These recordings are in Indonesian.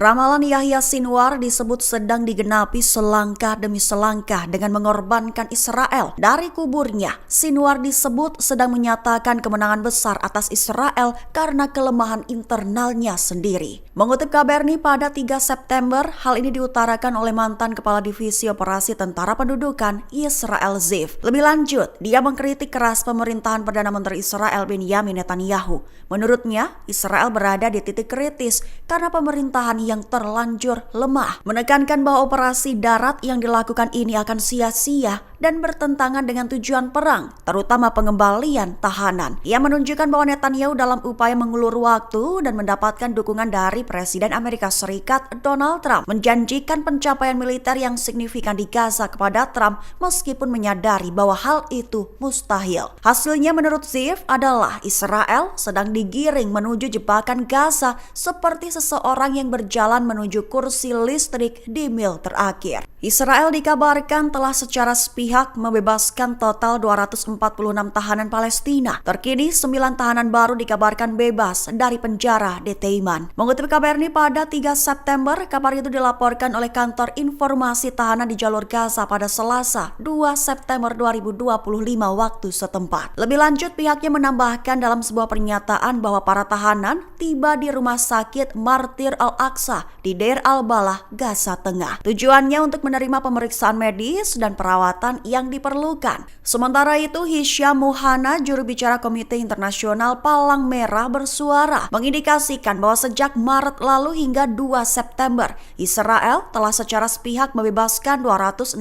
Ramalan Yahya Sinwar disebut sedang digenapi selangkah demi selangkah dengan mengorbankan Israel. Dari kuburnya, Sinwar disebut sedang menyatakan kemenangan besar atas Israel karena kelemahan internalnya sendiri. Mengutip KBRI pada 3 September, hal ini diutarakan oleh mantan Kepala Divisi Operasi Tentara Pendudukan Yisrael Ziv. Lebih lanjut, dia mengkritik keras pemerintahan Perdana Menteri Israel Benjamin Netanyahu. Menurutnya, Israel berada di titik kritis karena pemerintahan yang terlanjur lemah, menekankan bahwa operasi darat yang dilakukan ini akan sia-sia dan bertentangan dengan tujuan perang, terutama pengembalian tahanan. Ia menunjukkan bahwa Netanyahu dalam upaya mengulur waktu dan mendapatkan dukungan dari Presiden Amerika Serikat Donald Trump menjanjikan pencapaian militer yang signifikan di Gaza kepada Trump meskipun menyadari bahwa hal itu mustahil. Hasilnya menurut Ziv adalah Israel sedang digiring menuju jebakan Gaza seperti seseorang yang berjalan menuju kursi listrik di mil terakhir. Israel dikabarkan telah secara sepihak membebaskan total 246 tahanan Palestina. Terkini 9 tahanan baru dikabarkan bebas dari penjara di Teiman. Mengutip KBRI pada 3 September, kabar itu dilaporkan oleh kantor informasi tahanan di jalur Gaza pada Selasa 2 September 2025 waktu setempat. Lebih lanjut, pihaknya menambahkan dalam sebuah pernyataan bahwa para tahanan tiba di rumah sakit Martir Al-Aqsa di Deir al-Balah, Gaza Tengah. Tujuannya untuk menerima pemeriksaan medis dan perawatan yang diperlukan. Sementara itu, Hisham Muhana, juru bicara Komite Internasional Palang Merah bersuara, mengindikasikan bahwa sejak Maret lalu hingga 2 September, Israel telah secara sepihak membebaskan 264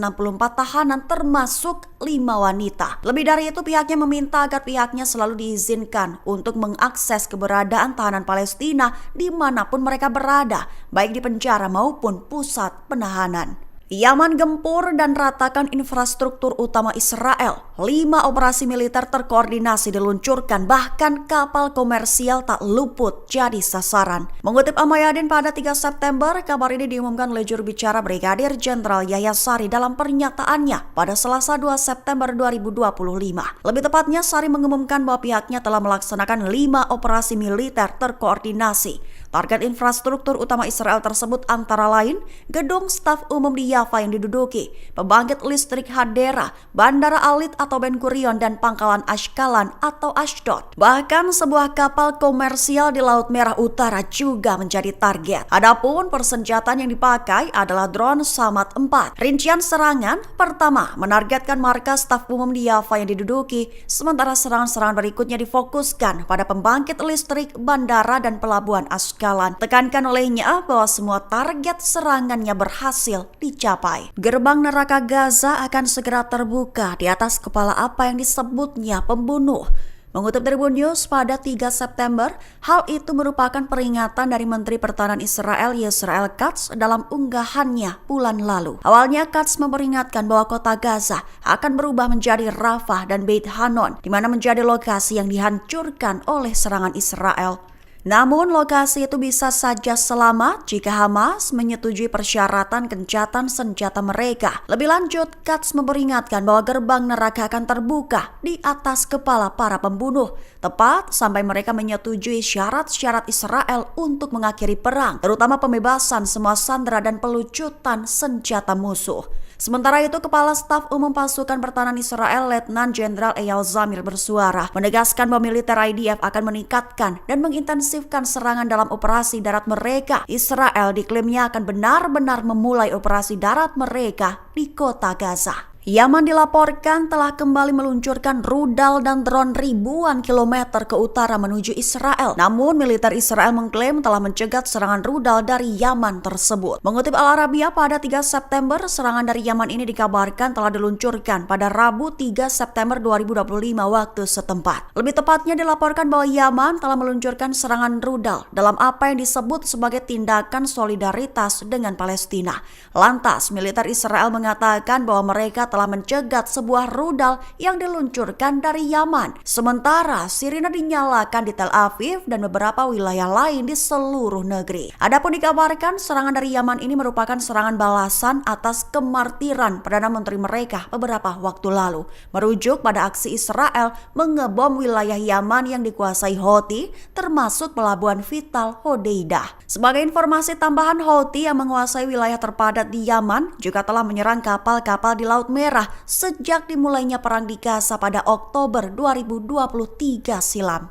tahanan termasuk 5 wanita. Lebih dari itu, pihaknya meminta agar pihaknya selalu diizinkan untuk mengakses keberadaan tahanan Palestina dimanapun mereka berada, baik di penjara maupun pusat penahanan. Yaman gempur dan ratakan infrastruktur utama Israel. 5 operasi militer terkoordinasi diluncurkan, bahkan kapal komersial tak luput jadi sasaran. Mengutip Amayadin pada 3 September, kabar ini diumumkan oleh juru bicara Brigadir Jenderal Yahya Sari dalam pernyataannya pada Selasa 2 September 2025. Lebih tepatnya, Sari mengumumkan bahwa pihaknya telah melaksanakan 5 operasi militer terkoordinasi. Target infrastruktur utama Israel tersebut antara lain gedung staf umum di Yafa yang diduduki, pembangkit listrik Hadera, Bandara Alit atau Ben Gurion, dan pangkalan Ashkalan atau Ashdod. Bahkan sebuah kapal komersial di Laut Merah Utara juga menjadi target. Adapun persenjataan yang dipakai adalah drone Samad 4. Rincian serangan pertama menargetkan markas staf umum di Yafa yang diduduki, sementara serangan-serangan berikutnya difokuskan pada pembangkit listrik, bandara, dan pelabuhan Ashkalan. Tekankan olehnya bahwa semua target serangannya berhasil dicapai. Gerbang neraka Gaza akan segera terbuka di atas kepala apa yang disebutnya pembunuh. Mengutip Tribun News pada 3 September, hal itu merupakan peringatan dari Menteri Pertahanan Israel Yisrael Katz dalam unggahannya bulan lalu. Awalnya Katz memperingatkan bahwa kota Gaza akan berubah menjadi Rafah dan Beit Hanon, di mana menjadi lokasi yang dihancurkan oleh serangan Israel. Namun lokasi itu bisa saja selamat jika Hamas menyetujui persyaratan gencatan senjata mereka. Lebih lanjut, Katz memperingatkan bahwa gerbang neraka akan terbuka di atas kepala para pembunuh, tepat sampai mereka menyetujui syarat-syarat Israel untuk mengakhiri perang, terutama pembebasan semua sandera dan pelucutan senjata musuh. Sementara itu, Kepala Staf Umum Pasukan Pertahanan Israel Letnan Jenderal Eyal Zamir bersuara, menegaskan bahwa militer IDF akan meningkatkan dan mengintensifkan serangan dalam operasi darat mereka. Israel diklaimnya akan benar-benar memulai operasi darat mereka di kota Gaza. Yaman dilaporkan telah kembali meluncurkan rudal dan drone ribuan kilometer ke utara menuju Israel. Namun militer Israel mengklaim telah mencegat serangan rudal dari Yaman tersebut. Mengutip Al Arabiya pada 3 September, serangan dari Yaman ini dikabarkan telah diluncurkan pada Rabu 3 September 2025 waktu setempat. Lebih tepatnya dilaporkan bahwa Yaman telah meluncurkan serangan rudal dalam apa yang disebut sebagai tindakan solidaritas dengan Palestina. Lantas, militer Israel mengatakan bahwa mereka telah mencegat sebuah rudal yang diluncurkan dari Yaman. Sementara sirine dinyalakan di Tel Aviv dan beberapa wilayah lain di seluruh negeri. Adapun dikabarkan serangan dari Yaman ini merupakan serangan balasan atas kemartiran Perdana Menteri mereka beberapa waktu lalu, merujuk pada aksi Israel mengebom wilayah Yaman yang dikuasai Houthi, termasuk pelabuhan vital Hodeidah. Sebagai informasi tambahan, Houthi yang menguasai wilayah terpadat di Yaman juga telah menyerang kapal-kapal di Laut Merah sejak dimulainya perang di Gaza pada Oktober 2023 silam.